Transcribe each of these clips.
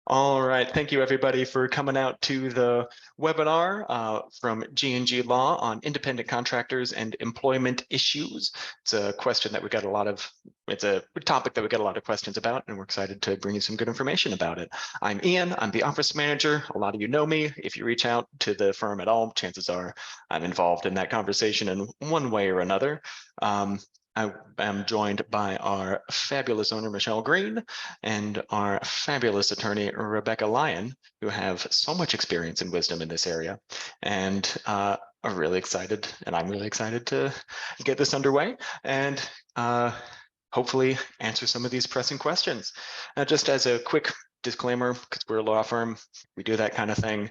All right, thank you everybody for coming out to the webinar from G&G Law on independent contractors and employment issues. It's a question that we got a lot of, it's a topic that we get a lot of questions about, and we're excited to bring you some good information about it. I'm Ian, I'm the office manager. A lot of you know me. If you reach out to the firm at all, chances are I'm involved in that conversation in one way or another. I am joined by our fabulous owner, Michelle Green, and our fabulous attorney, Rebecca Lyon, who have so much experience and wisdom in this area, and are really excited, and I'm really excited to get this underway and hopefully answer some of these pressing questions. Just as a quick disclaimer, because we're a law firm, we do that kind of thing.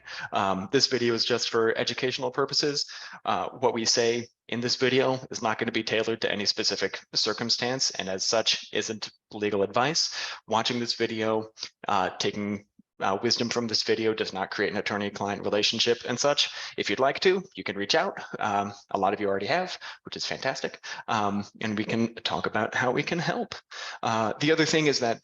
This video is just for educational purposes. What we say in this video is not going to be tailored to any specific circumstance, and as such isn't legal advice. Watching this video, taking wisdom from this video does not create an attorney-client relationship and such. If you'd like to, you can reach out. A lot of you already have, which is fantastic. And we can talk about how we can help. The other thing is that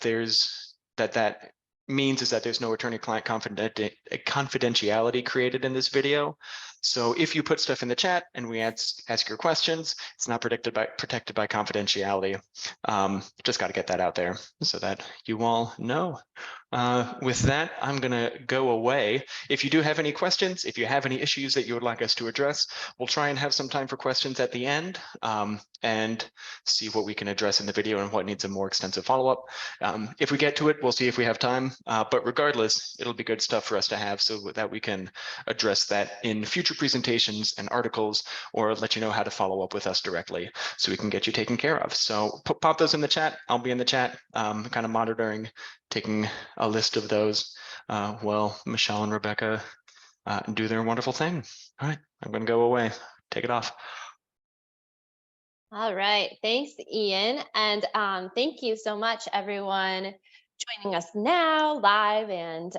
that means is that there's no attorney-client confidentiality created in this video. So if you put stuff in the chat and we ask your questions, it's not protected by confidentiality. Just got to get that out there so that you all know. With that, I'm going to go away. If you do have any questions, if you have any issues that you would like us to address, we'll try and have some time for questions at the end and see what we can address in the video and what needs a more extensive follow-up. If we get to it, we'll see if we have time. But regardless, it'll be good stuff for us to have so that we can address that in future presentations and articles, or let you know how to follow up with us directly so we can get you taken care of. So pop those in the chat. I'll be in the chat, kind of monitoring, taking a list of those while Michelle and Rebecca do their wonderful thing. All right, I'm going to go away. Take it off. All right, thanks, Ian. And thank you so much, everyone, joining us now live and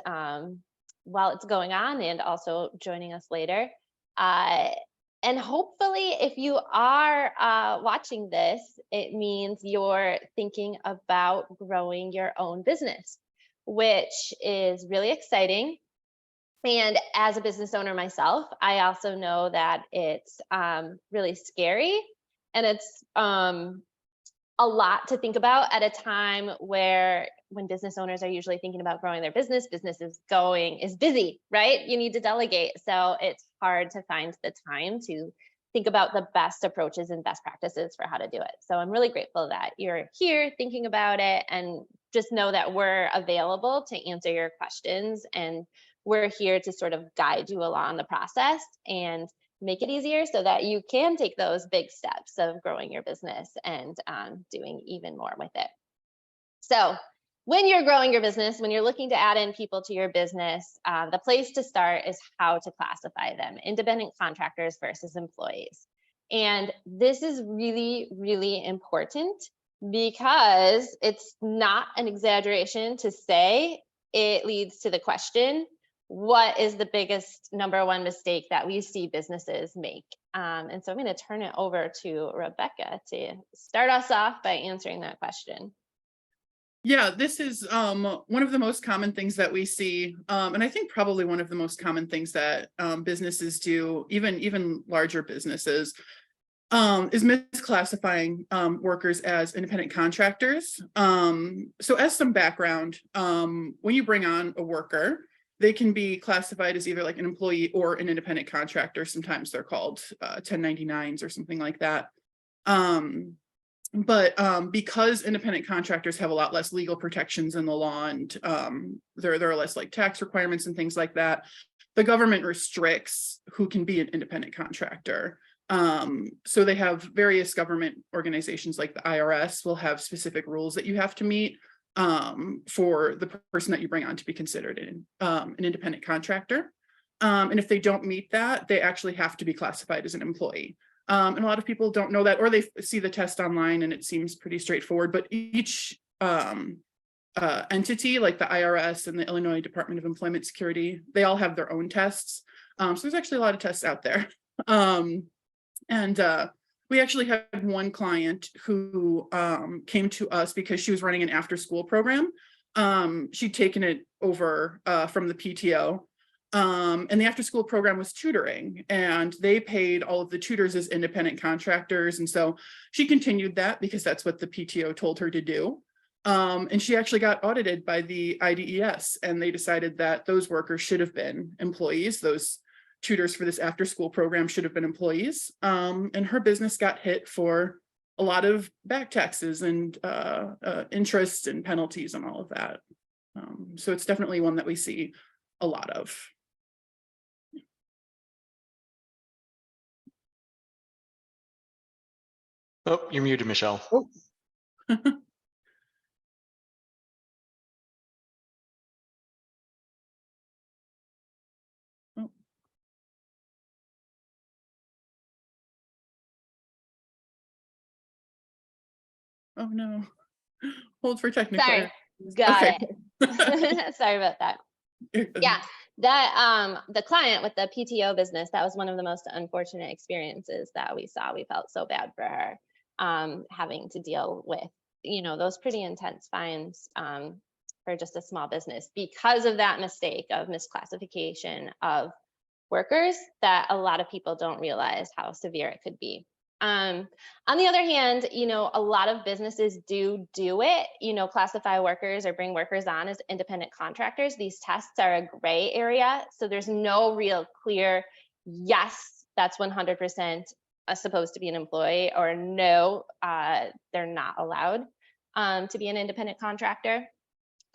while it's going on, and also joining us later. And hopefully, if you are watching this, it means you're thinking about growing your own business, which is really exciting. And as a business owner myself, I also know that it's really scary, and it's a lot to think about at a time when business owners are usually thinking about growing their business is busy, right? You need to delegate. So it's hard to find the time to think about the best approaches and best practices for how to do it. So I'm really grateful that you're here thinking about it, and just know that we're available to answer your questions, and we're here to sort of guide you along the process and make it easier so that you can take those big steps of growing your business and doing even more with it. So when you're growing your business, when you're looking to add in people to your business, the place to start is how to classify them: independent contractors versus employees. And this is really, really important, because it's not an exaggeration to say it leads to the question, what is the biggest #1 mistake that we see businesses make? And so I'm going to turn it over to Rebecca to start us off by answering that question. Yeah, this is one of the most common things that we see, and I think probably one of the most common things that businesses do, even larger businesses, is misclassifying workers as independent contractors. So as some background, when you bring on a worker, they can be classified as either like an employee or an independent contractor. Sometimes they're called 1099s or something like that. But because independent contractors have a lot less legal protections in the law, and there are less like tax requirements and things like that, the government restricts who can be an independent contractor. So they have various government organizations, like the IRS will have specific rules that you have to meet for the person that you bring on to be considered an independent contractor. And if they don't meet that, they actually have to be classified as an employee. And a lot of people don't know that, or they see the test online and it seems pretty straightforward, but each entity, like the IRS and the Illinois Department of Employment Security, they all have their own tests. So there's actually a lot of tests out there. And We actually had one client who came to us because she was running an after-school program. She'd taken it over from the PTO. And the after-school program was tutoring, and they paid all of the tutors as independent contractors. And so she continued that because that's what the PTO told her to do. And she actually got audited by the IDES, and they decided that those workers should have been employees. Those tutors for this after-school program should have been employees. And her business got hit for a lot of back taxes and interest and penalties and all of that. So it's definitely one that we see a lot of. Oh, you're muted, Michelle. Oh. Oh no, hold for technical. Sorry, got Okay. it. Sorry about that. Yeah, that the client with the PTO business, that was one of the most unfortunate experiences that we saw. We felt so bad for her, having to deal with, you know, those pretty intense fines for just a small business because of that mistake of misclassification of workers that a lot of people don't realize how severe it could be. On the other hand, you know, a lot of businesses do it, you know, classify workers or bring workers on as independent contractors. These tests are a gray area. So there's no real clear, yes, that's 100% supposed to be an employee, or no, they're not allowed to be an independent contractor.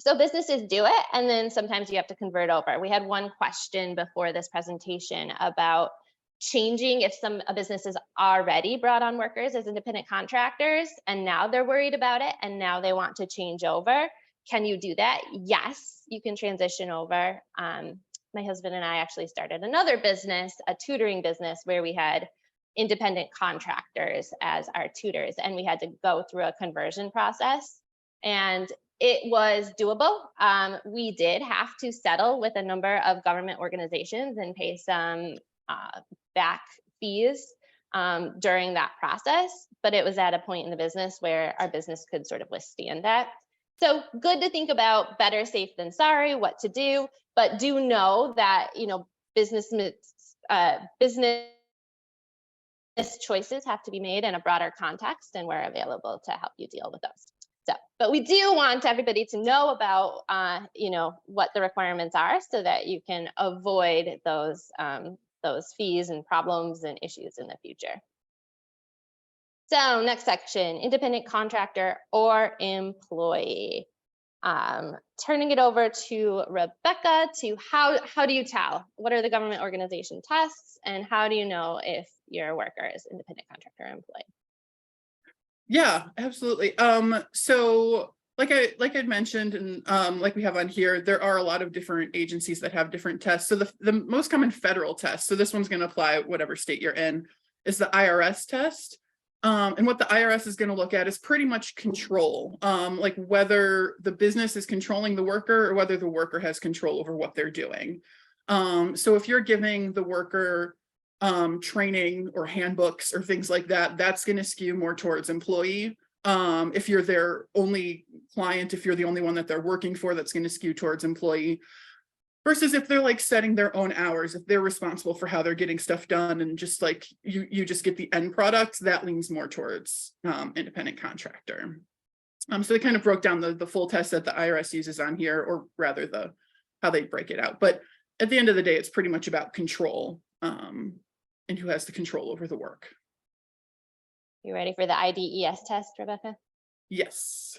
So businesses do it, and then sometimes you have to convert over. We had one question before this presentation about changing if a business is already brought on workers as independent contractors, and now they're worried about it, and now they want to change over. Can you do that? Yes, you can transition over. My husband and I actually started another business, a tutoring business, where we had independent contractors as our tutors, and we had to go through a conversion process. And it was doable. We did have to settle with a number of government organizations and pay some back fees during that process, but it was at a point in the business where our business could sort of withstand that. So good to think about, better safe than sorry, what to do, but do know that, you know, business choices have to be made in a broader context, and we're available to help you deal with those. So, but we do want everybody to know about, you know, what the requirements are so that you can avoid those fees and problems and issues in the future. So next section, independent contractor or employee. Turning it over to Rebecca to how do you tell? What are the government organization tests, and how do you know if your worker is independent contractor or employee? Yeah, absolutely. So like I'd mentioned, and like we have on here, there are a lot of different agencies that have different tests. So the most common federal test, so this one's going to apply whatever state you're in, is the IRS test. And what the IRS is going to look at is pretty much control, like whether the business is controlling the worker or whether the worker has control over what they're doing. So if you're giving the worker training or handbooks or things like that, that's going to skew more towards employee. If you're their only client, if you're the only one that they're working for, that's going to skew towards employee. Versus if they're like setting their own hours, if they're responsible for how they're getting stuff done, and just like you just get the end product, that leans more towards independent contractor. So they kind of broke down the full test that the IRS uses on here, or rather how they break it out. But at the end of the day, it's pretty much about control and who has the control over the work. You ready for the IDES test, Rebecca? Yes.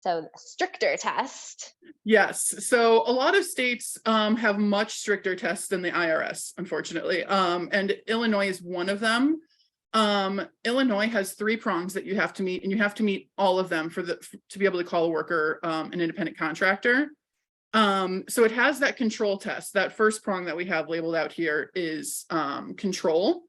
So stricter test. Yes. So a lot of states have much stricter tests than the IRS, unfortunately. And Illinois is one of them. Illinois has 3 prongs that you have to meet, and you have to meet all of them to be able to call a worker an independent contractor. So it has that control test. That first prong that we have labeled out here is control.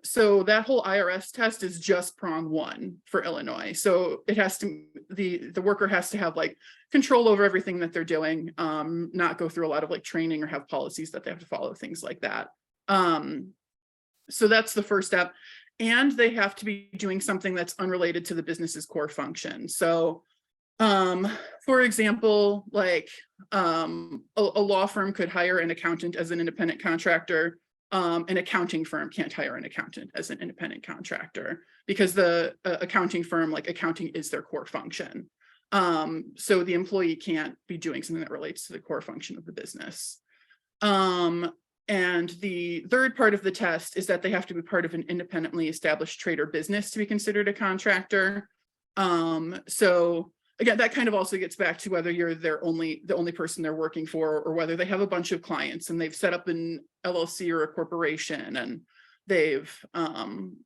So that whole IRS test is just prong 1 for Illinois. So it has to, the worker has to have like control over everything that they're doing, not go through a lot of like training or have policies that they have to follow, things like that. So that's the first step. and they have to be doing something that's unrelated to the business's core function. So, for example, like a law firm could hire an accountant as an independent contractor. An accounting firm can't hire an accountant as an independent contractor because the accounting firm, like accounting is their core function. So the employee can't be doing something that relates to the core function of the business. And the third part of the test is that they have to be part of an independently established trade or business to be considered a contractor. So again, that kind of also gets back to whether you're the only person they're working for, or whether they have a bunch of clients and they've set up an LLC or a corporation, and they've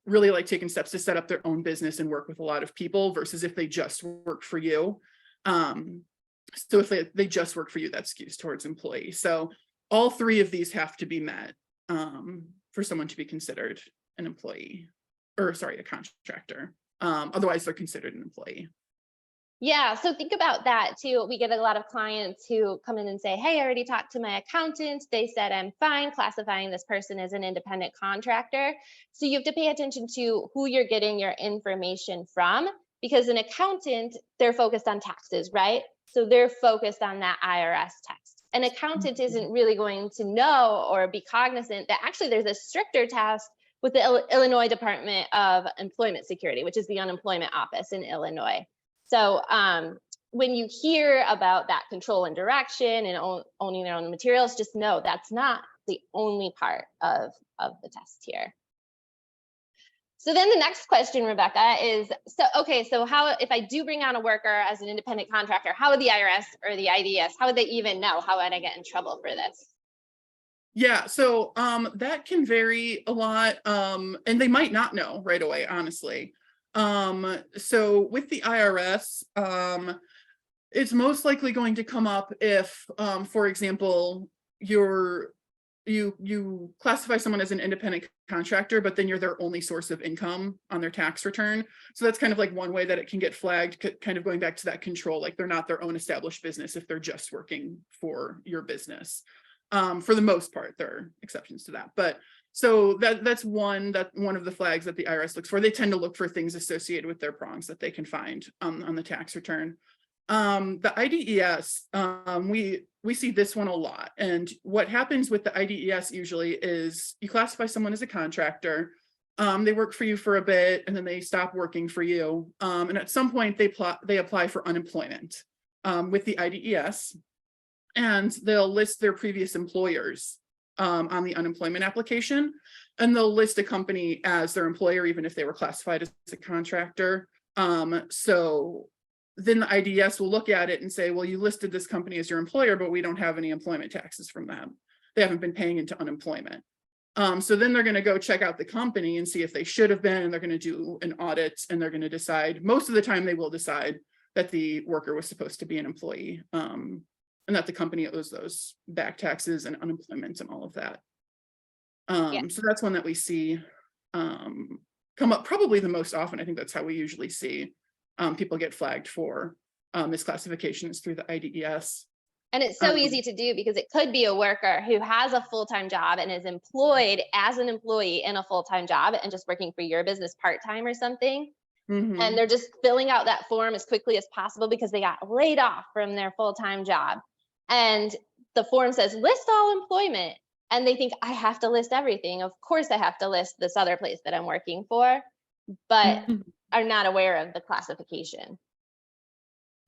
really like taken steps to set up their own business and work with a lot of people, versus if they just work for you. So if they just work for you, that skews towards employee. So all three of these have to be met for someone to be considered an employee, or sorry, a contractor. Otherwise they're considered an employee. Yeah, so think about that too. We get a lot of clients who come in and say, hey, I already talked to my accountant. They said I'm fine classifying this person as an independent contractor. So you have to pay attention to who you're getting your information from, because an accountant, they're focused on taxes, right? So they're focused on that IRS text. An accountant isn't really going to know or be cognizant that actually there's a stricter test with the Illinois Department of Employment Security, which is the unemployment office in Illinois. So when you hear about that control and direction and owning their own materials, just know that's not the only part of the test here. So then the next question, Rebecca, is, so how, if I do bring on a worker as an independent contractor, how would the IRS or the IDES, how would they even know? How would I get in trouble for this? Yeah, so that can vary a lot, and they might not know right away, honestly. So with the IRS, it's most likely going to come up if, for example, you classify someone as an independent contractor, but then you're their only source of income on their tax return. So that's kind of like one way that it can get flagged, kind of going back to that control, like they're not their own established business if they're just working for your business. For the most part, there are exceptions to that, but so that's one of the flags that the IRS looks for. They tend to look for things associated with their prongs that they can find on the tax return. The IDES, we see this one a lot. And what happens with the IDES usually is you classify someone as a contractor, they work for you for a bit, and then they stop working for you. And at some point they apply for unemployment with the IDES, and they'll list their previous employers on the unemployment application, and they'll list a company as their employer, even if they were classified as a contractor. So then the IDES will look at it and say, well, you listed this company as your employer, but we don't have any employment taxes from them. They haven't been paying into unemployment. So then they're going to go check out the company and see if they should have been, and they're going to do an audit, and they're going to decide, most of the time they will decide that the worker was supposed to be an employee, and that the company owes those back taxes and unemployment and all of that. So that's one that we see come up probably the most often. I think that's how we usually see people get flagged for misclassifications through the IDES. And it's so easy to do, because it could be a worker who has a full-time job and is employed as an employee in a full-time job and just working for your business part-time or something. Mm-hmm. And they're just filling out that form as quickly as possible because they got laid off from their full-time job. And the form says list all employment, and they think I have to list everything. Of course I have to list this other place that I'm working for, but are not aware of the classification.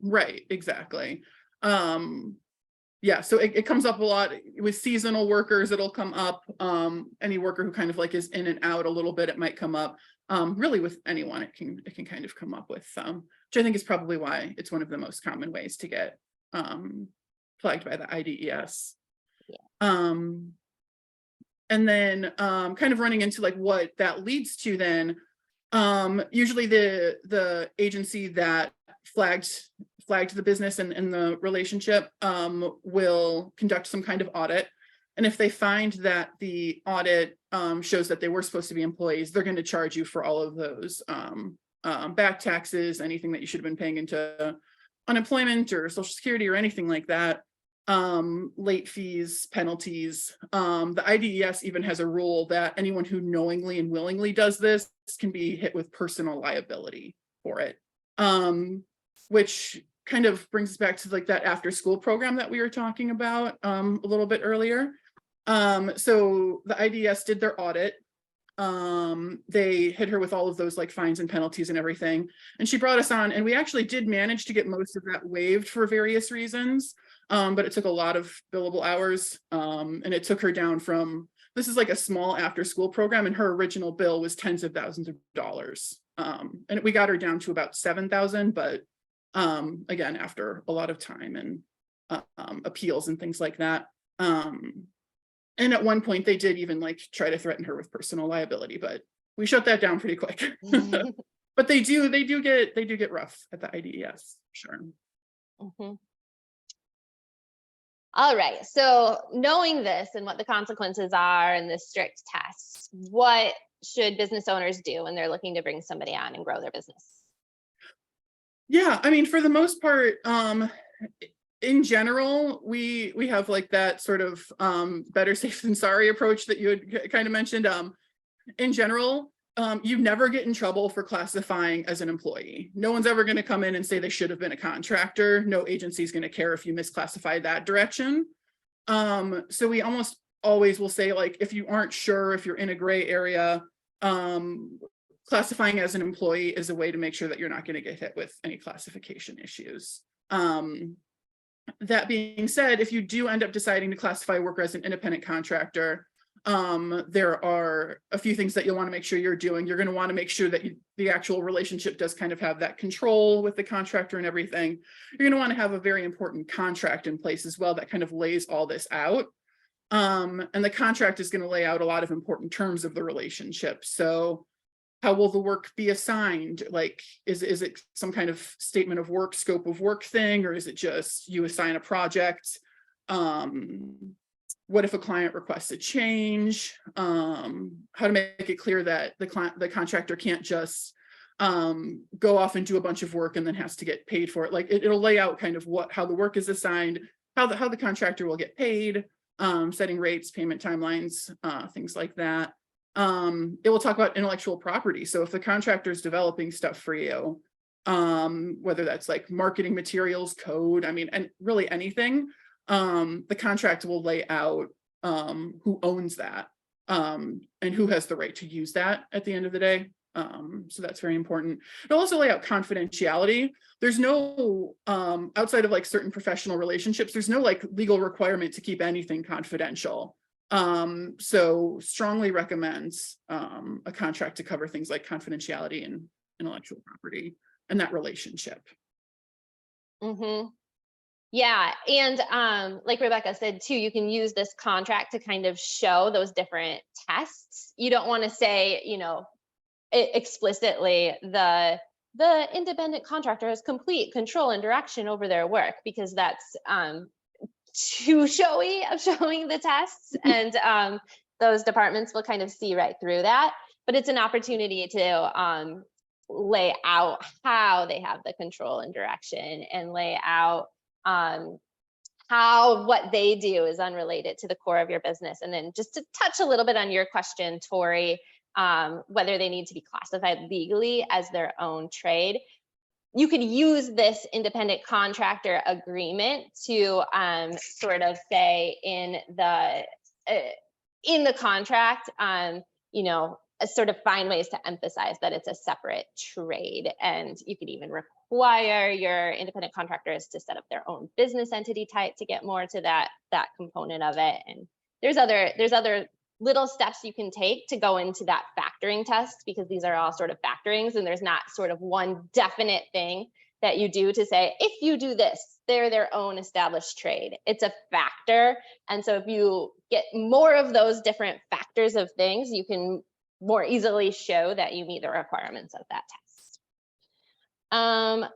Right, exactly. Yeah, so it comes up a lot with seasonal workers. It'll come up, any worker who kind of like is in and out a little bit, it might come up. Really with anyone, it can kind of come up with, which I think is probably why it's one of the most common ways to get flagged by the IDES. Yeah. And then kind of running into like what that leads to then, usually the agency that flagged the business and the relationship will conduct some kind of audit. And if they find that the audit shows that they were supposed to be employees, they're going to charge you for all of those back taxes, anything that you should have been paying into unemployment or Social Security or anything like that. late fees, penalties. The IDES even has a rule that anyone who knowingly and willingly does this can be hit with personal liability for it. Which kind of brings us back to like that after school program that we were talking about a little bit earlier. So the IDES did their audit. They hit her with all of those like fines and penalties and everything. And she brought us on, and we actually did manage to get most of that waived for various reasons. But it took a lot of billable hours. And it took her down from, this is like a small after school program, and her original bill was tens of thousands of dollars. And we got her down to about 7,000, but again, after a lot of time and appeals and things like that. And at one point they did even like try to threaten her with personal liability, but we shut that down pretty quick. But they do get rough at the IDES, sure. Mm-hmm. All right, so knowing this and what the consequences are and the strict tests, what should business owners do when they're looking to bring somebody on and grow their business? Yeah, I mean, for the most part, in general, we have like that sort of better safe than sorry approach that you had kind of mentioned. In general, you never get in trouble for classifying as an employee. No one's ever going to come in and say they should have been a contractor. No agency is going to care if you misclassify that direction. So we almost always will say, like, if you aren't sure, if you're in a gray area, classifying as an employee is a way to make sure that you're not going to get hit with any classification issues. That being said, if you do end up deciding to classify a worker as an independent contractor, there are a few things that you'll want to make sure you're doing. You're going to want to make sure that the actual relationship does kind of have that control with the contractor and everything. You're going to want to have a very important contract in place as well that kind of lays all this out. And the contract is going to lay out a lot of important terms of the relationship. So how will the work be assigned? Like, is it some kind of statement of work, scope of work thing, or is it just you assign a project? What if a client requests a change? How to make it clear that the contractor can't just go off and do a bunch of work and then has to get paid for it. Like it'll lay out kind of how the work is assigned, how the contractor will get paid, setting rates, payment timelines, things like that. It will talk about intellectual property. So if the contractor is developing stuff for you, whether that's like marketing materials, code, I mean, and really anything, the contract will lay out who owns that and who has the right to use that at the end of the day. So that's very important. It'll also lay out confidentiality. There's no, outside of like certain professional relationships, there's no like legal requirement to keep anything confidential. So strongly recommends a contract to cover things like confidentiality and intellectual property and that relationship. Mm-hmm. Yeah, and like Rebecca said too, you can use this contract to kind of show those different tests. You don't want to say, you know, explicitly the independent contractor has complete control and direction over their work, because that's too showy of showing the tests, and those departments will kind of see right through that. But it's an opportunity to lay out how they have the control and direction, and lay out how what they do is unrelated to the core of your business. And then just to touch a little bit on your question, Tori, whether they need to be classified legally as their own trade. You could use this independent contractor agreement to sort of say in the contract, you know, sort of find ways to emphasize that it's a separate trade. And you could even require your independent contractors to set up their own business entity type to get more to that component of it. And there's other little steps you can take to go into that factoring test, because these are all sort of factorings, and there's not sort of one definite thing that you do to say, if you do this, they're their own established trade. It's a factor. And so if you get more of those different factors of things, you can more easily show that you meet the requirements of that test.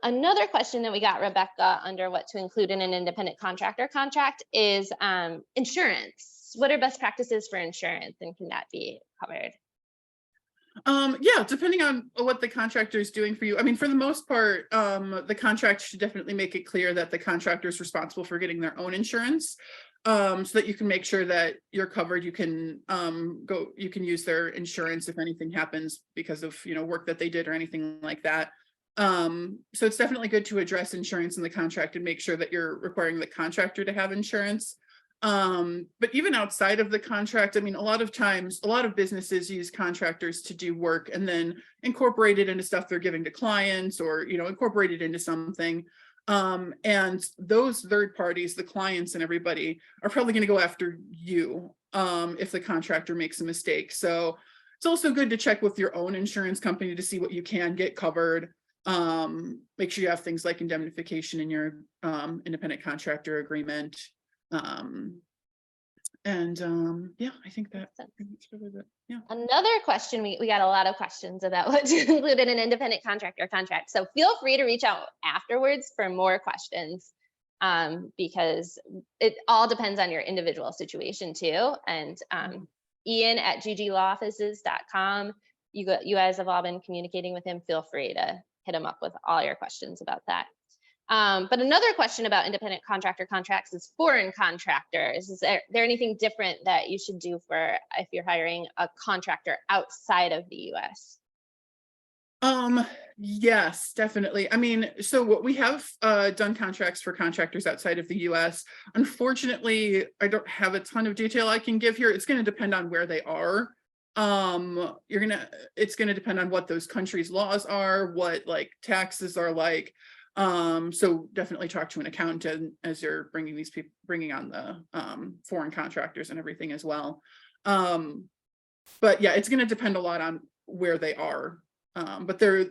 Another question that we got, Rebecca, under what to include in an independent contractor contract is insurance. What are best practices for insurance, and can that be covered? Yeah, depending on what the contractor is doing for you. I mean, for the most part, the contract should definitely make it clear that the contractor is responsible for getting their own insurance. So that you can make sure that you're covered. You can you can use their insurance if anything happens because of, you know, work that they did or anything like that. So it's definitely good to address insurance in the contract and make sure that you're requiring the contractor to have insurance. But even outside of the contract, I mean, a lot of times, a lot of businesses use contractors to do work and then incorporate it into stuff they're giving to clients, or, you know, incorporate it into something. And those third parties, the clients and everybody, are probably going to go after you if the contractor makes a mistake. So it's also good to check with your own insurance company to see what you can get covered. Make sure you have things like indemnification in your independent contractor agreement. Yeah, I think that pretty much covers it. Yeah. Another question, we got a lot of questions about what to include in an independent contractor contract. So feel free to reach out afterwards for more questions, because it all depends on your individual situation too. And Ian at gglawoffices.com. You guys have all been communicating with him. Feel free to hit him up with all your questions about that. But another question about independent contractor contracts is foreign contractors. Is there anything different that you should do for if you're hiring a contractor outside of the US? Yes, definitely. I mean, so what we have done contracts for contractors outside of the US. Unfortunately, I don't have a ton of detail I can give here. It's going to depend on where they are. It's going to depend on what those countries' laws are, what like taxes are like. So definitely talk to an accountant as you're bringing on the foreign contractors and everything as well. But yeah, it's going to depend a lot on where they are. But there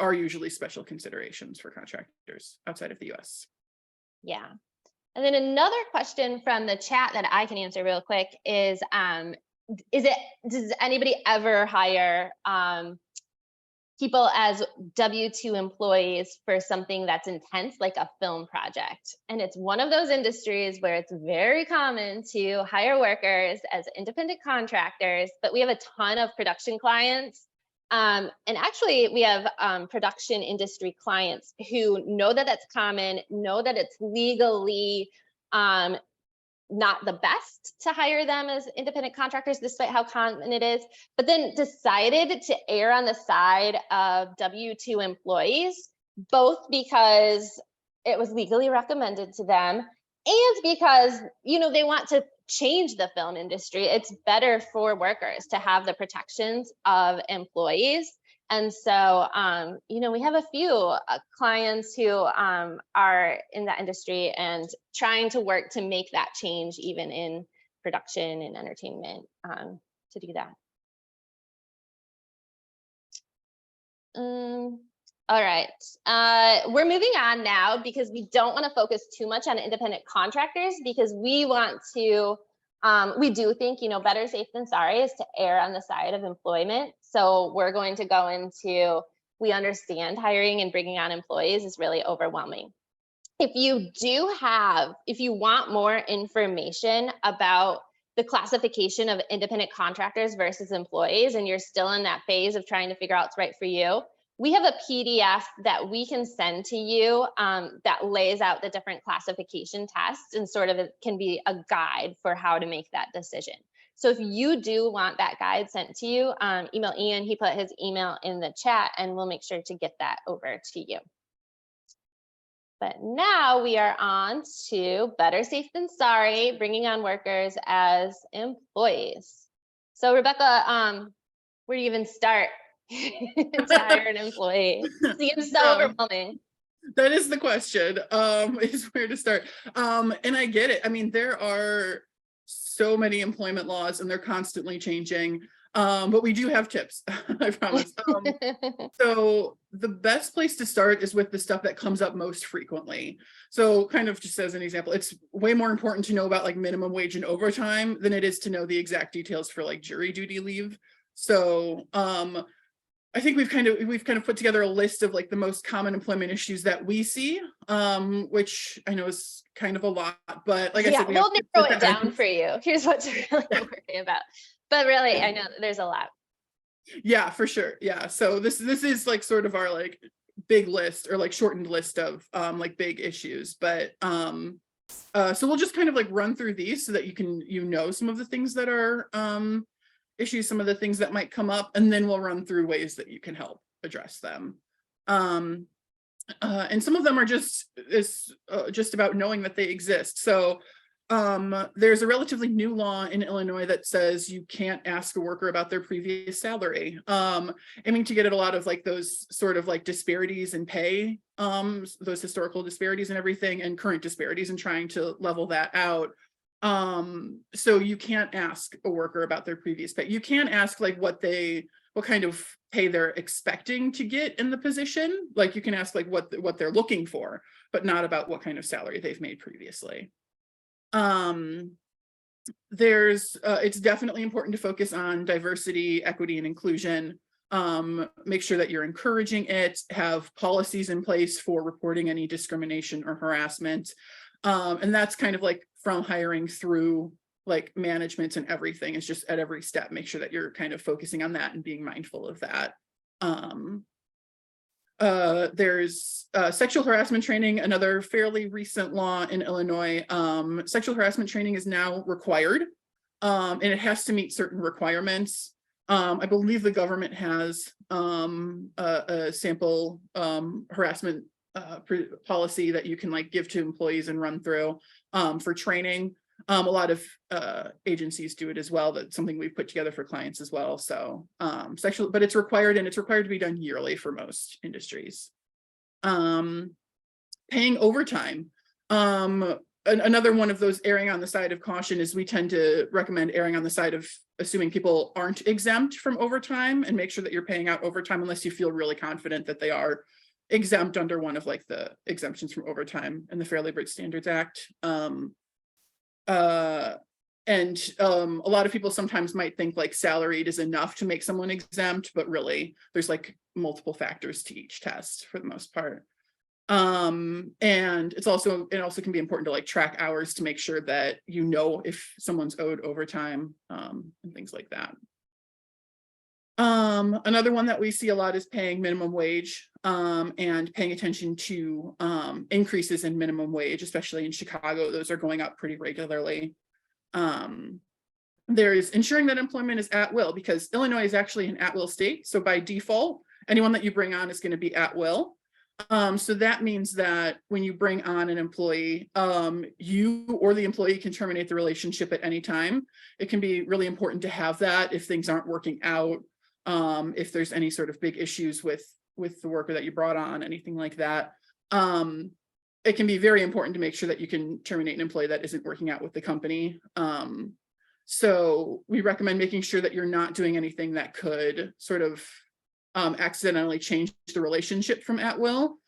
are usually special considerations for contractors outside of the US. Yeah. And then another question from the chat that I can answer real quick is does anybody ever hire people as W-2 employees for something that's intense, like a film project? And it's one of those industries where it's very common to hire workers as independent contractors, but we have a ton of production clients. And actually we have production industry clients who know that that's common, know that it's legally not the best to hire them as independent contractors, despite how common it is, but then decided to err on the side of W-2 employees, both because it was legally recommended to them and because, you know, they want to change the film industry. It's better for workers to have the protections of employees. And so, you know, we have a few clients who are in that industry and trying to work to make that change, even in production and entertainment, to do that. All right, we're moving on now because we don't want to focus too much on independent contractors, because we want to we do think, you know, better safe than sorry is to err on the side of employment. So we're going to go into, we understand hiring and bringing on employees is really overwhelming. If you want more information about the classification of independent contractors versus employees, and you're still in that phase of trying to figure out what's right for you, we have a PDF that we can send to you that lays out the different classification tests and sort of can be a guide for how to make that decision. So if you do want that guide sent to you, email Ian. He put his email in the chat and we'll make sure to get that over to you. But now we are on to better safe than sorry, bringing on workers as employees. So Rebecca, where do you even start to hire an employee? It seems so overwhelming. That is the question, is where to start. And I get it. I mean, there are so many employment laws and they're constantly changing. But we do have tips, I promise. So the best place to start is with the stuff that comes up most frequently. So kind of just as an example, it's way more important to know about like minimum wage and overtime than it is to know the exact details for like jury duty leave. So I think we've kind of put together a list of like the most common employment issues that we see, which I know is kind of a lot, but like I said, we'll narrow it down for you. Here's what to really worry about. But really, I know there's a lot. Yeah, for sure. Yeah. So this is like sort of our like big list or like shortened list of like big issues. But so we'll just kind of like run through these so that you can, some of the things that are issues, some of the things that might come up, and then we'll run through ways that you can help address them. And some of them are just about knowing that they exist. So there's a relatively new law in Illinois that says you can't ask a worker about their previous salary, aiming to get at a lot of like those sort of like disparities in pay, those historical disparities and everything, and current disparities, and trying to level that out. So you can't ask a worker about their previous pay. You can ask like what kind of pay they're expecting to get in the position. Like you can ask like what they're looking for, but not about what kind of salary they've made previously. It's definitely important to focus on diversity, equity, and inclusion. Make sure that you're encouraging it, have policies in place for reporting any discrimination or harassment. And that's kind of like from hiring through like management and everything. It's just at every step, make sure that you're kind of focusing on that and being mindful of that. There's sexual harassment training, another fairly recent law in Illinois. Sexual harassment training is now required, and it has to meet certain requirements. I believe the government has a sample harassment policy that you can like give to employees and run through for training. A lot of agencies do it as well. That's something we've put together for clients as well. So but it's required, and it's required to be done yearly for most industries. Paying overtime. Another one of those erring on the side of caution is we tend to recommend erring on the side of assuming people aren't exempt from overtime, and make sure that you're paying out overtime unless you feel really confident that they are exempt under one of like the exemptions from overtime in the Fair Labor Standards Act. A lot of people sometimes might think like salaried is enough to make someone exempt, but really there's like multiple factors to each test for the most part. And it also can be important to like track hours to make sure that if someone's owed overtime, and things like that. Another one that we see a lot is paying minimum wage, and paying attention to increases in minimum wage, especially in Chicago. Those are going up pretty regularly. There's ensuring that employment is at will, because Illinois is actually an at will state. So by default, anyone that you bring on is going to be at will. So that means that when you bring on an employee, you or the employee can terminate the relationship at any time. It can be really important to have that if things aren't working out. If there's any sort of big issues with the worker that you brought on, anything like that. It can be very important to make sure that you can terminate an employee that isn't working out with the company. So we recommend making sure that you're not doing anything that could sort of accidentally change the relationship from at will,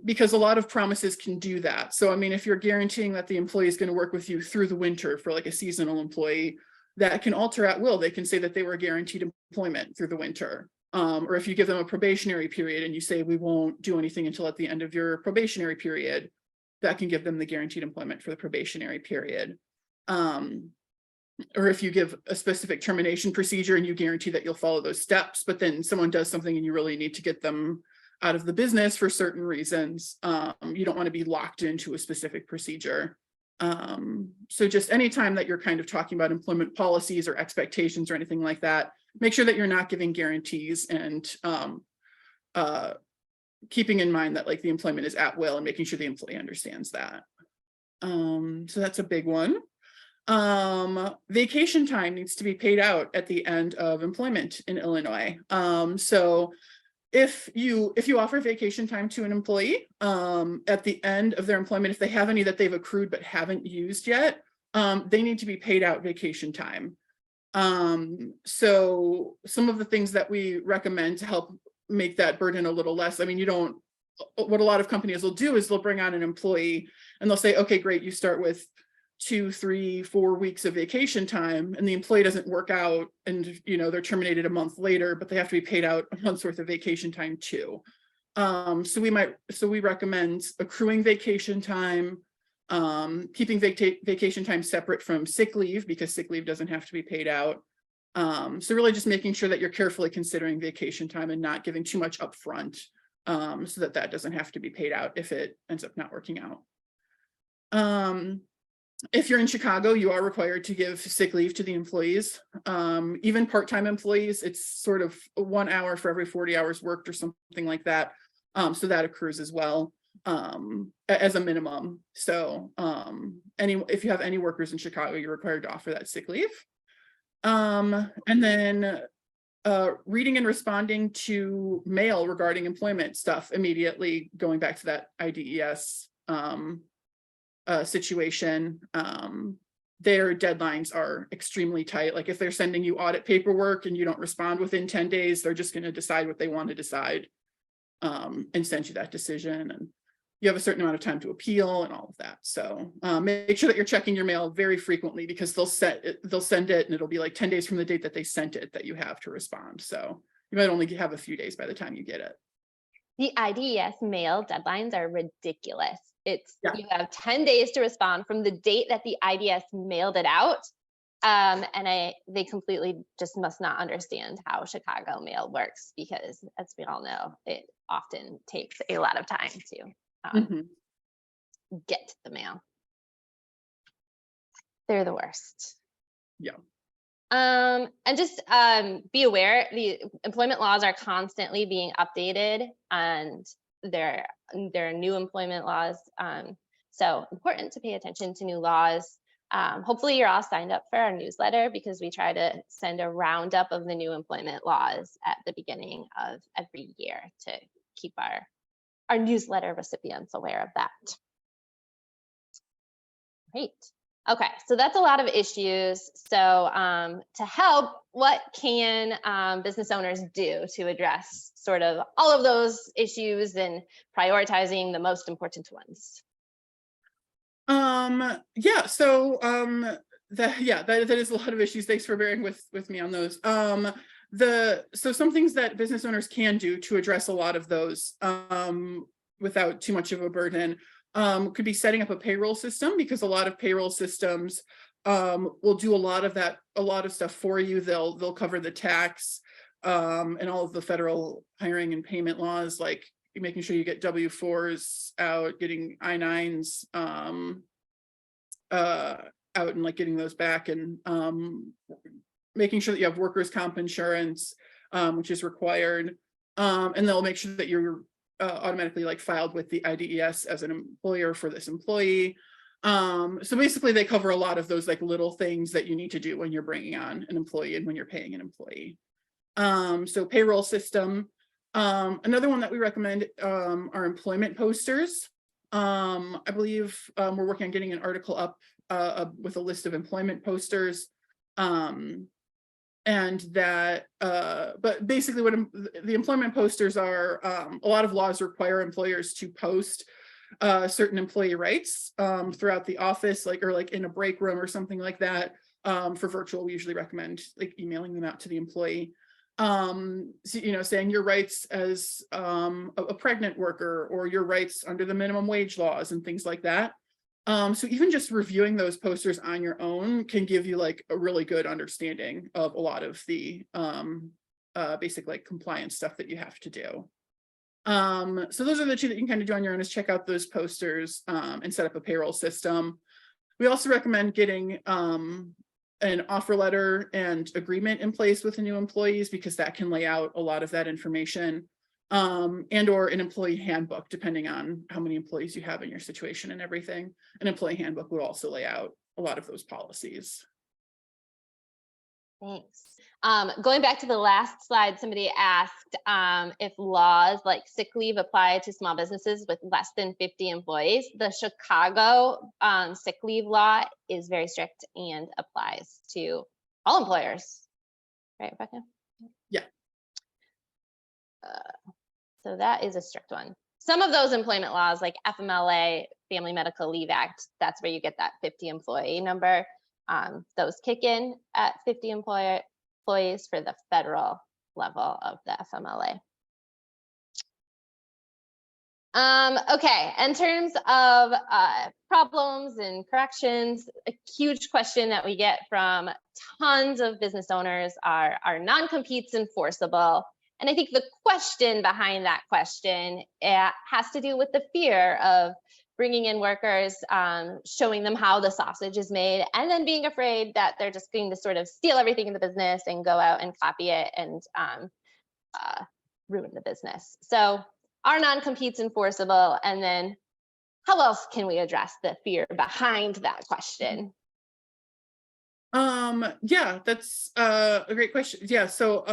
because a lot of promises can do that. So I mean, if you're guaranteeing that the employee is going to work with you through the winter for like a seasonal employee, that can alter at will. They can say that they were guaranteed employment through the winter. Or if you give them a probationary period and you say, we won't do anything until at the end of your probationary period, that can give them the guaranteed employment for the probationary period. Or if you give a specific termination procedure and you guarantee that you'll follow those steps, but then someone does something and you really need to get them out of the business for certain reasons, you don't want to be locked into a specific procedure. So just anytime that you're kind of talking about employment policies or expectations or anything like that, make sure that you're not giving guarantees, and keeping in mind that like the employment is at will, and making sure the employee understands that. So that's a big one. Vacation time needs to be paid out at the end of employment in Illinois. So if you offer vacation time to an employee at the end of their employment, if they have any that they've accrued but haven't used yet, they need to be paid out vacation time. So some of the things that we recommend to help make that burden a little less, I mean, what a lot of companies will do is they'll bring on an employee and they'll say, okay, great, you start with 2, 3, 4 weeks of vacation time, and the employee doesn't work out, and they're terminated a month later, but they have to be paid out a month's worth of vacation time too. So we recommend accruing vacation time, keeping vacation time separate from sick leave, because sick leave doesn't have to be paid out. So really just making sure that you're carefully considering vacation time and not giving too much upfront, so that that doesn't have to be paid out if it ends up not working out. If you're in Chicago, you are required to give sick leave to the employees. Even part-time employees, it's sort of 1 hour for every 40 hours worked or something like that. So that accrues as well, as a minimum. So if you have any workers in Chicago, you're required to offer that sick leave. And then reading and responding to mail regarding employment stuff immediately, going back to that IDES situation. Their deadlines are extremely tight. Like if they're sending you audit paperwork and you don't respond within 10 days, they're just going to decide what they want to decide, and send you that decision. And you have a certain amount of time to appeal and all of that. So make sure that you're checking your mail very frequently, because they'll send it and it'll be like 10 days from the date that they sent it that you have to respond. So you might only have a few days by the time you get it. The IDES mail deadlines are ridiculous. It's Yeah. You have 10 days to respond from the date that the IDES mailed it out. And they completely just must not understand how Chicago mail works, because as we all know, it often takes a lot of time to get the mail. They're the worst. Yeah. And just be aware, the employment laws are constantly being updated, and there are new employment laws. So important to pay attention to new laws. Hopefully you're all signed up for our newsletter, because we try to send a roundup of the new employment laws at the beginning of every year to keep our newsletter recipients aware of that. Great. Okay, so that's a lot of issues. So to help, what can business owners do to address sort of all of those issues and prioritizing the most important ones? Yeah, so that is a lot of issues. Thanks for bearing with me on those. So some things that business owners can do to address a lot of those without too much of a burden could be setting up a payroll system, because a lot of payroll systems will do a lot of stuff for you. They'll cover the tax and all of the federal hiring and payment laws, like making sure you get W-4s out, getting I-9s out and like getting those back, and making sure that you have workers' comp insurance, which is required. And they'll make sure that you're automatically like filed with the IDES as an employer for this employee. So basically they cover a lot of those like little things that you need to do when you're bringing on an employee and when you're paying an employee. So payroll system. Another one that we recommend are employment posters. I believe we're working on getting an article up with a list of employment posters. And that, but basically what the employment posters are, a lot of laws require employers to post certain employee rights throughout the office, or like in a break room or something like that. For virtual, we usually recommend like emailing them out to the employee. So, saying your rights as a pregnant worker, or your rights under the minimum wage laws and things like that. So even just reviewing those posters on your own can give you like a really good understanding of a lot of the basic like compliance stuff that you have to do. So those are the two that you can kind of do on your own, is check out those posters and set up a payroll system. We also recommend getting an offer letter and agreement in place with the new employees, because that can lay out a lot of that information, and or an employee handbook, depending on how many employees you have in your situation and everything. An employee handbook would also lay out a lot of those policies. Thanks. Going back to the last slide, somebody asked if laws like sick leave apply to small businesses with less than 50 employees. The Chicago sick leave law is very strict and applies to all employers. Right, Rebecca? Yeah. So that is a strict one. Some of those employment laws, like FMLA, Family Medical Leave Act, that's where you get that 50 employee number. Those kick in at 50 employees for the federal level of the FMLA. Okay, in terms of problems and corrections, a huge question that we get from tons of business owners are non-competes enforceable? And I think the question behind that question has to do with the fear of bringing in workers, showing them how the sausage is made, and then being afraid that they're just going to sort of steal everything in the business and go out and copy it and ruin the business. So are non-competes enforceable? And then how else can we address the fear behind that question? Yeah, that's a great question. Yeah, so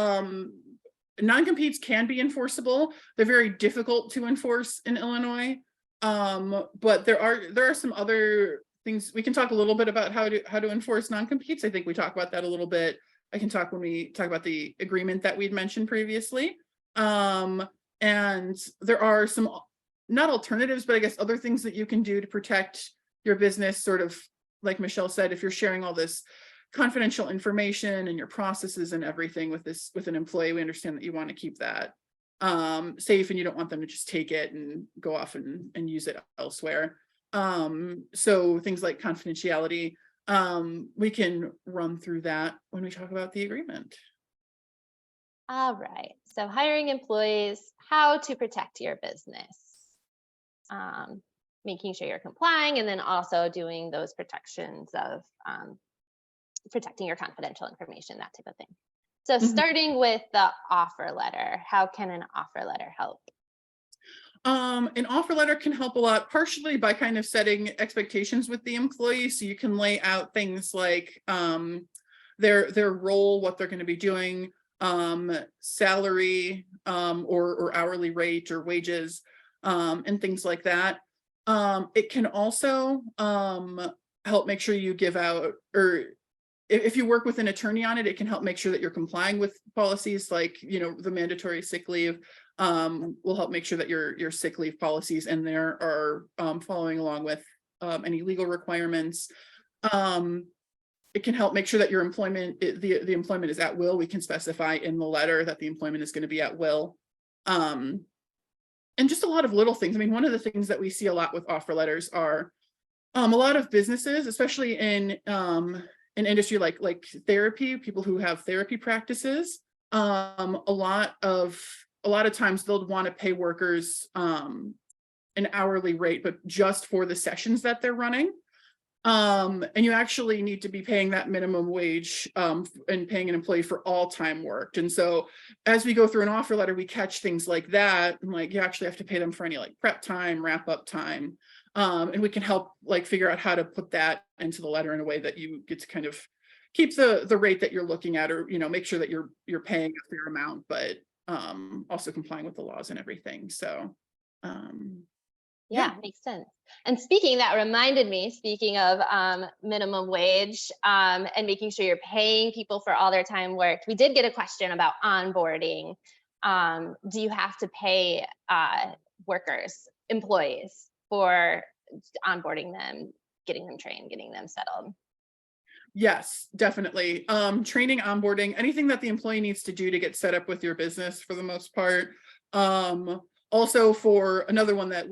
non-competes can be enforceable. They're very difficult to enforce in Illinois. But there are some other things we can talk a little bit about how to enforce non-competes. I think we talk about that a little bit. I can talk when we talk about the agreement that we'd mentioned previously. And there are some, not alternatives, but I guess other things that you can do to protect your business, sort of like Michelle said, if you're sharing all this confidential information and your processes and everything with an employee, we understand that you want to keep that safe and you don't want them to just take it and go off and use it elsewhere. So things like confidentiality, we can run through that when we talk about the agreement. All right, so hiring employees, how to protect your business, making sure you're complying, and then also doing those protections of protecting your confidential information, that type of thing. So starting with the offer letter, how can an offer letter help? An offer letter can help a lot, partially by kind of setting expectations with the employee. So you can lay out things like their role, what they're going to be doing, salary or hourly rate or wages, and things like that. It can also help make sure you give out, or if you work with an attorney on it, it can help make sure that you're complying with policies like, the mandatory sick leave. Will help make sure that your sick leave policies in there are following along with any legal requirements. It can help make sure that your employment, the employment is at will. We can specify in the letter that the employment is going to be at will. And just a lot of little things. I mean, one of the things that we see a lot with offer letters are a lot of businesses, especially in an industry like therapy, people who have therapy practices, a lot of times they'll want to pay workers an hourly rate, but just for the sessions that they're running. And you actually need to be paying that minimum wage and paying an employee for all time worked. And so as we go through an offer letter, we catch things like that. And like, you actually have to pay them for any like prep time, wrap up time. And we can help like figure out how to put that into the letter in a way that you get to kind of keep the rate that you're looking at, or, make sure that you're paying a fair amount, but also complying with the laws and everything. So yeah, makes sense. And speaking of minimum wage and making sure you're paying people for all their time worked, we did get a question about onboarding. Do you have to pay employees for onboarding them, getting them trained, getting them settled? Yes, definitely. Training, onboarding, anything that the employee needs to do to get set up with your business for the most part. Also, for another one that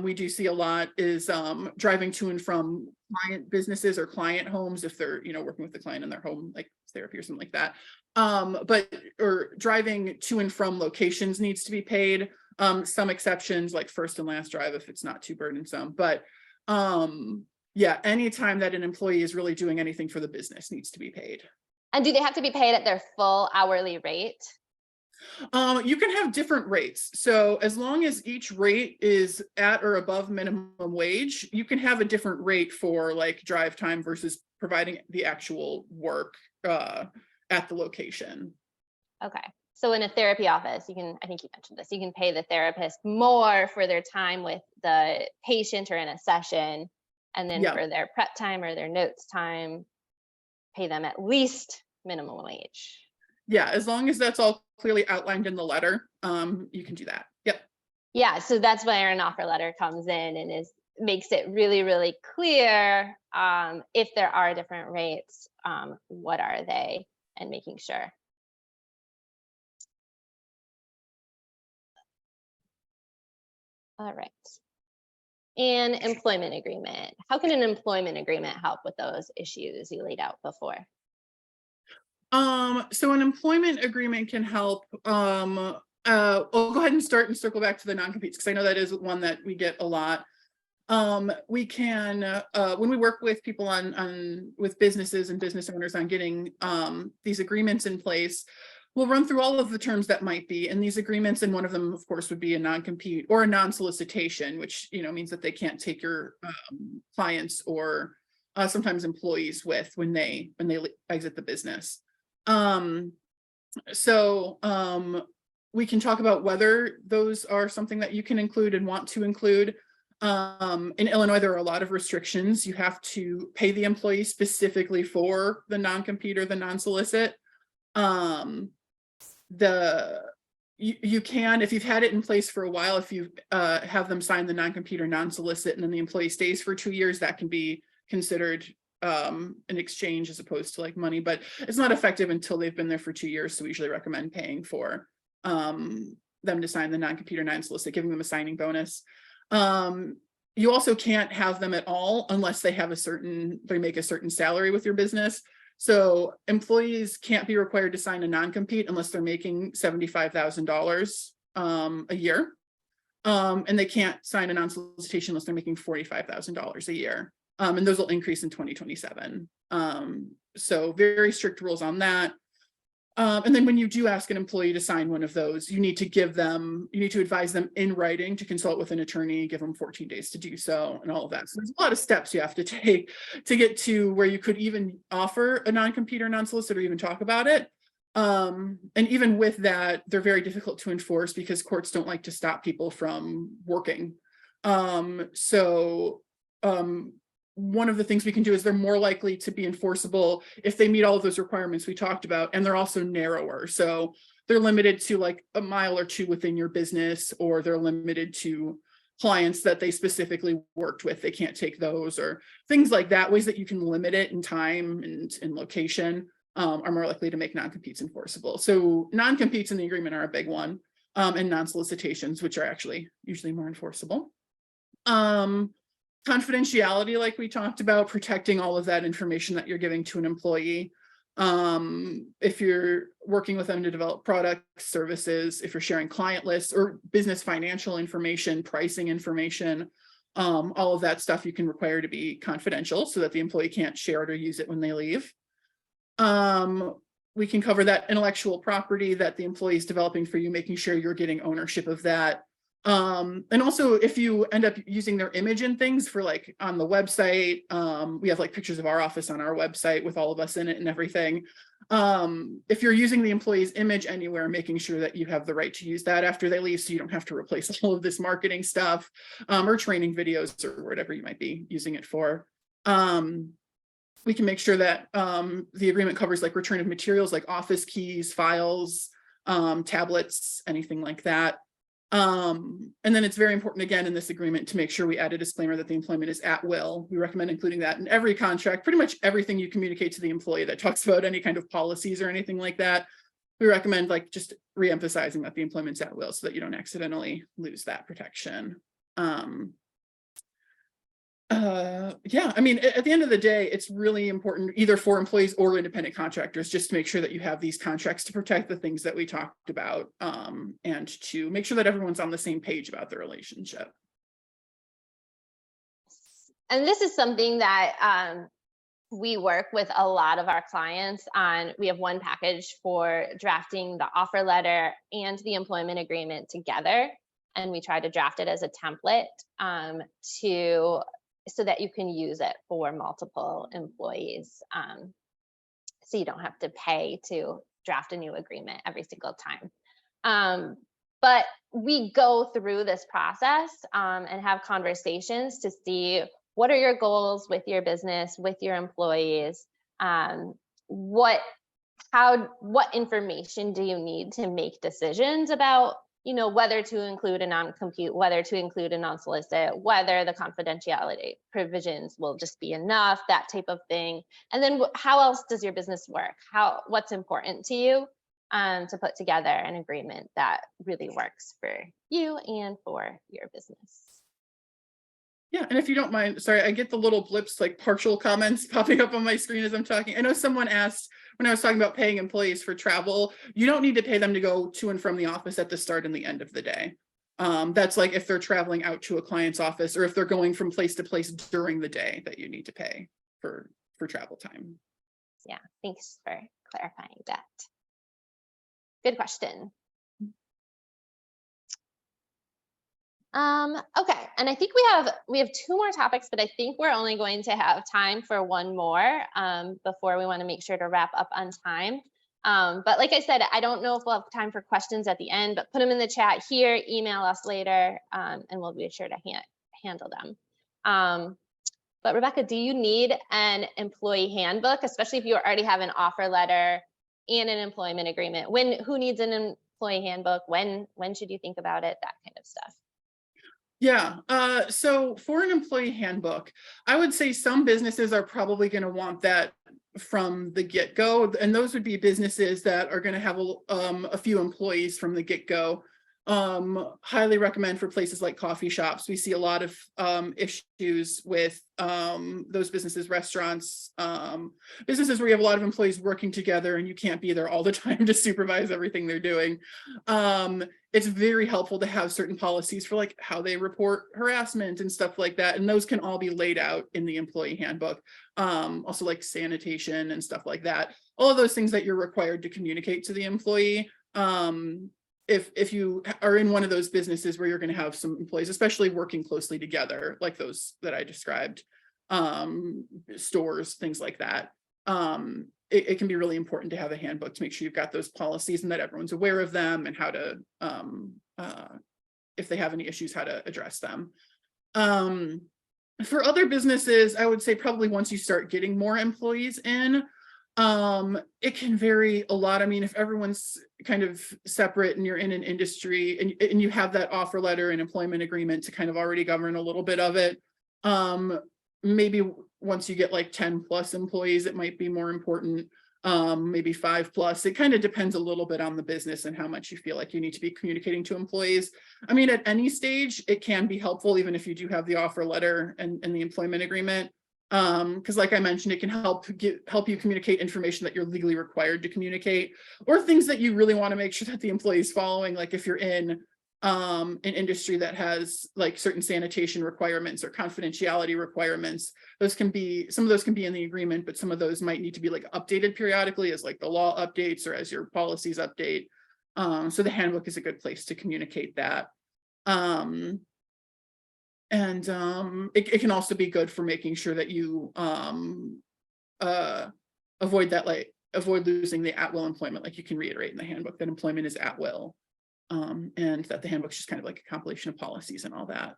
we do see a lot is driving to and from client businesses or client homes if they're working with the client in their home, like therapy or something like that. Or driving to and from locations needs to be paid. Some exceptions like first and last drive if it's not too burdensome. But yeah, anytime that an employee is really doing anything for the business needs to be paid. And do they have to be paid at their full hourly rate? You can have different rates. So as long as each rate is at or above minimum wage, you can have a different rate for like drive time versus providing the actual work at the location. Okay. So in a therapy office, I think you mentioned this, you can pay the therapist more for their time with the patient or in a session. And then for their prep time or their notes time, pay them at least minimum wage. Yeah, as long as that's all clearly outlined in the letter, you can do that. Yep. Yeah, so that's where an offer letter comes in and makes it really, really clear if there are different rates, what are they, and making sure. All right. And employment agreement. How can an employment agreement help with those issues you laid out before? So an employment agreement can help. I'll go ahead and start and circle back to the non-competes, because I know that is one that we get a lot. We can, when we work with people with businesses and business owners on getting these agreements in place, we'll run through all of the terms that might be in these agreements, and one of them, of course, would be a non-compete or a non-solicitation, which means that they can't take your clients or sometimes employees with when they exit the business. We can talk about whether those are something that you can include and want to include. In Illinois, there are a lot of restrictions. You have to pay the employee specifically for the non-compete or the non-solicit. You can, if you've had it in place for a while, if you have them sign the non-compete or non-solicit and then the employee stays for 2 years, that can be considered an exchange as opposed to like money, but it's not effective until they've been there for 2 years. So we usually recommend paying for them to sign the non-compete or non-solicit, giving them a signing bonus. You also can't have them at all unless they have they make a certain salary with your business. So employees can't be required to sign a non-compete unless they're making $75,000 a year. And they can't sign a non-solicitation unless they're making $45,000 a year. And those will increase in 2027. So very strict rules on that. And then when you do ask an employee to sign one of those, you need to advise them in writing to consult with an attorney, give them 14 days to do so, and all of that. So there's a lot of steps you have to take to get to where you could even offer a non-compete or non-solicit or even talk about it. And even with that, they're very difficult to enforce because courts don't like to stop people from working. One of the things we can do is they're more likely to be enforceable if they meet all of those requirements we talked about, and they're also narrower. So they're limited to like a mile or two within your business, or they're limited to clients that they specifically worked with. They can't take those or things like that. Ways that you can limit it in time and in location are more likely to make non-competes enforceable. So non-competes in the agreement are a big one, and non-solicitations, which are actually usually more enforceable. Confidentiality, like we talked about, protecting all of that information that you're giving to an employee. If you're working with them to develop products, services, if you're sharing client lists or business financial information, pricing information, all of that stuff you can require to be confidential so that the employee can't share it or use it when they leave. We can cover that intellectual property that the employee is developing for you, making sure you're getting ownership of that. And also if you end up using their image and things for like on the website, we have like pictures of our office on our website with all of us in it and everything. If you're using the employee's image anywhere, making sure that you have the right to use that after they leave, so you don't have to replace all of this marketing stuff, or training videos or whatever you might be using it for. We can make sure that the agreement covers like return of materials like office keys, files, tablets, anything like that. And then it's very important again in this agreement to make sure we add a disclaimer that the employment is at will. We recommend including that in every contract. Pretty much everything you communicate to the employee that talks about any kind of policies or anything like that, we recommend like just re-emphasizing that the employment's at will so that you don't accidentally lose that protection. Yeah, I mean, at the end of the day, it's really important either for employees or independent contractors just to make sure that you have these contracts to protect the things that we talked about, and to make sure that everyone's on the same page about the relationship. And this is something that we work with a lot of our clients on. We have one package for drafting the offer letter and the employment agreement together, and we try to draft it as a template so that you can use it for multiple employees. So you don't have to pay to draft a new agreement every single time. But we go through this process and have conversations to see what are your goals with your business, with your employees, what information do you need to make decisions about whether to include a non-compete, whether to include a non-solicit, whether the confidentiality provisions will just be enough, that type of thing. And then how else does your business work? What's important to you? to put together an agreement that really works for you and for your business. Yeah, and if you don't mind, sorry, I get the little blips, like partial comments popping up on my screen as I'm talking. I know someone asked when I was talking about paying employees for travel, you don't need to pay them to go to and from the office at the start and the end of the day. That's like if they're traveling out to a client's office or if they're going from place to place during the day that you need to pay for travel time. Yeah, thanks for clarifying that. Good question. Okay, and I think we have two more topics, but I think we're only going to have time for one more before we want to make sure to wrap up on time. But like I said, I don't know if we'll have time for questions at the end, but put them in the chat here, email us later, and we'll be sure to handle them. But Rebecca, do you need an employee handbook, especially if you already have an offer letter and an employment agreement? Who needs an employee handbook? When should you think about it? That kind of stuff. Yeah, so for an employee handbook, I would say some businesses are probably going to want that from the get-go, and those would be businesses that are going to have a few employees from the get-go. Highly recommend for places like coffee shops. We see a lot of issues with those businesses, restaurants, businesses where you have a lot of employees working together and you can't be there all the time to supervise everything they're doing. It's very helpful to have certain policies for like how they report harassment and stuff like that. And those can all be laid out in the employee handbook. Also like sanitation and stuff like that. All of those things that you're required to communicate to the employee. If you are in one of those businesses where you're going to have some employees, especially working closely together, like those that I described, stores, things like that. It can be really important to have a handbook to make sure you've got those policies and that everyone's aware of them and how to, if they have any issues, how to address them. For other businesses, I would say probably once you start getting more employees in, it can vary a lot. I mean, if everyone's kind of separate and you're in an industry and you have that offer letter and employment agreement to kind of already govern a little bit of it, maybe once you get like 10 plus employees, it might be more important, maybe 5 plus. It kind of depends a little bit on the business and how much you feel like you need to be communicating to employees. I mean, at any stage, it can be helpful, even if you do have the offer letter and the employment agreement. Because like I mentioned, it can help you communicate information that you're legally required to communicate, or things that you really want to make sure that the employee is following. Like if you're in an industry that has like certain sanitation requirements or confidentiality requirements, some of those can be in the agreement, but some of those might need to be like updated periodically as like the law updates or as your policies update. So the handbook is a good place to communicate that. And it can also be good for making sure that you avoid losing the at-will employment. Like you can reiterate in the handbook that employment is at will, and that the handbook's just kind of like a compilation of policies and all that.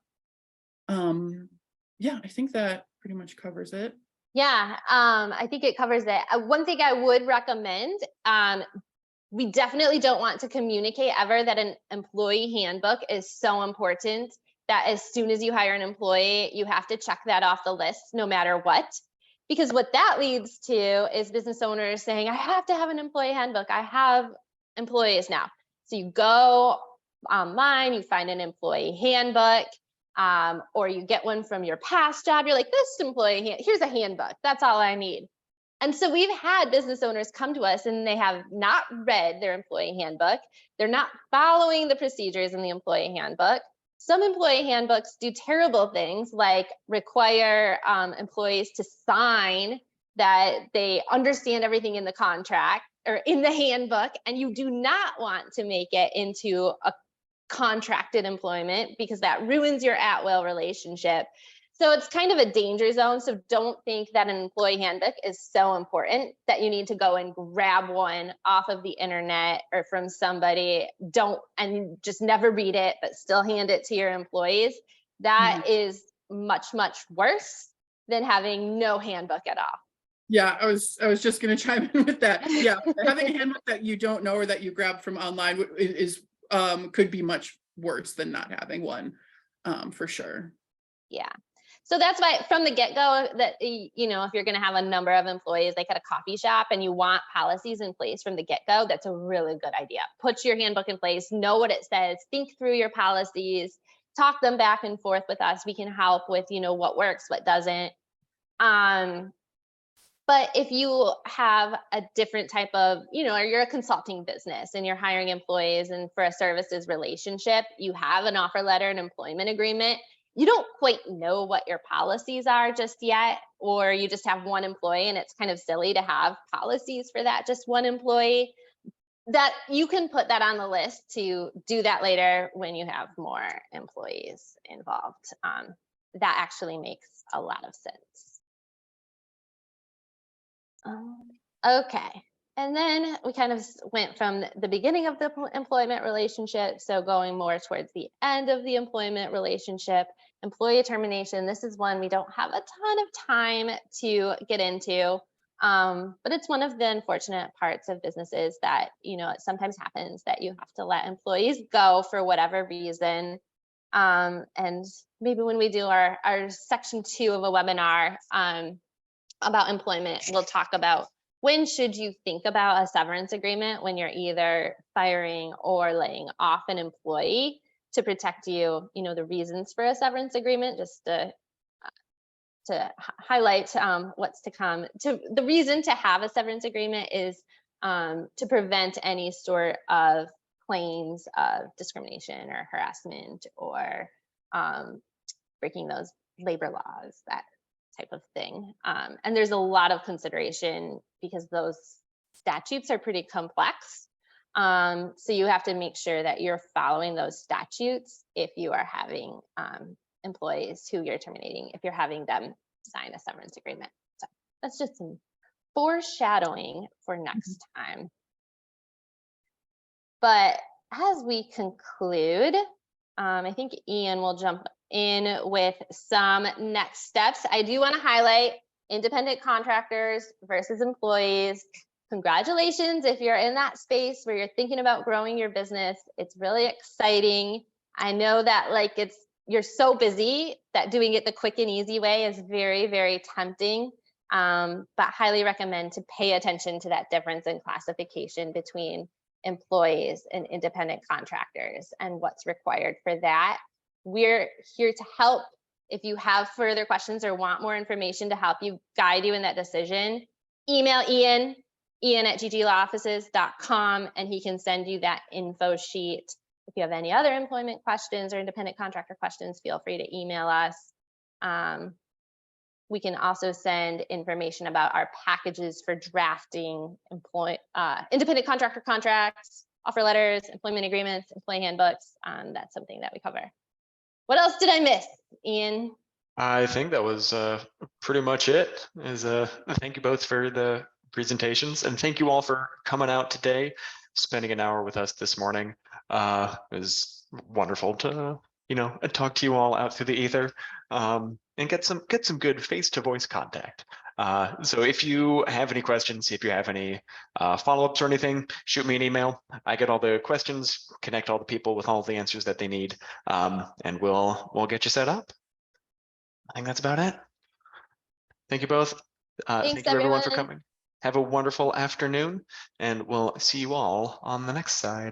Yeah, I think that pretty much covers it. Yeah, I think it covers it. One thing I would recommend, we definitely don't want to communicate ever that an employee handbook is so important that as soon as you hire an employee, you have to check that off the list no matter what. Because what that leads to is business owners saying, I have to have an employee handbook. I have employees now. So you go online, you find an employee handbook, or you get one from your past job. You're like, this employee, here's a handbook. That's all I need. And so we've had business owners come to us and they have not read their employee handbook. They're not following the procedures in the employee handbook. Some employee handbooks do terrible things like require employees to sign that they understand everything in the contract or in the handbook, and you do not want to make it into a contracted employment because that ruins your at-will relationship. So it's kind of a danger zone. So don't think that an employee handbook is so important that you need to go and grab one off of the internet or from somebody. And just never read it, but still hand it to your employees. That is much, much worse than having no handbook at all. Yeah, I was just going to chime in with that. Yeah, having a handbook that you don't know or that you grab from online is could be much worse than not having one, for sure. Yeah. So that's why from the get-go that, you know, if you're going to have a number of employees like at a coffee shop and you want policies in place from the get-go, that's a really good idea. Put your handbook in place, know what it says, think through your policies, talk them back and forth with us. We can help with, you know, what works, what doesn't. But if you have a different type of, you know, or you're a consulting business and you're hiring employees and for a services relationship, you have an offer letter, an employment agreement, you don't quite know what your policies are just yet, or you just have one employee and it's kind of silly to have policies for that just one employee, that you can put that on the list to do that later when you have more employees involved. That actually makes a lot of sense. Okay, and then we kind of went from the beginning of the employment relationship, so going more towards the end of the employment relationship. Employee termination, this is one we don't have a ton of time to get into, but it's one of the unfortunate parts of businesses that, you know, it sometimes happens that you have to let employees go for whatever reason. And maybe when we do our section 2 of a webinar, about employment, we'll talk about when should you think about a severance agreement when you're either firing or laying off an employee to protect you, you know, the reasons for a severance agreement, just to highlight what's to come. The reason to have a severance agreement is to prevent any sort of claims of discrimination or harassment or breaking those labor laws, that type of thing. And there's a lot of consideration because those statutes are pretty complex. So you have to make sure that you're following those statutes if you are having employees who you're terminating, if you're having them sign a severance agreement. So that's just some foreshadowing for next time. But as we conclude, I think Ian will jump in with some next steps. I do want to highlight independent contractors versus employees. Congratulations if you're in that space where you're thinking about growing your business. It's really exciting. I know that you're so busy that doing it the quick and easy way is very, very tempting, but highly recommend to pay attention to that difference in classification between employees and independent contractors and what's required for that. We're here to help. If you have further questions or want more information to help you guide you in that decision, email Ian at gglawoffices.com, and he can send you that info sheet. If you have any other employment questions or independent contractor questions, feel free to email us. We can also send information about our packages for drafting independent contractor contracts, offer letters, employment agreements, employee handbooks. That's something that we cover. What else did I miss, Ian? I think that was pretty much it. Thank you both for the presentations, and thank you all for coming out today, spending an hour with us this morning. It was wonderful to talk to you all out through the ether, and get some good face-to-voice contact. So if you have any questions, if you have any follow-ups or anything, shoot me an email. I get all the questions, connect all the people with all the answers that they need, and we'll get you set up. I think that's about it. Thank you both. Thank you everyone for coming. Have a wonderful afternoon, and we'll see you all on the next side.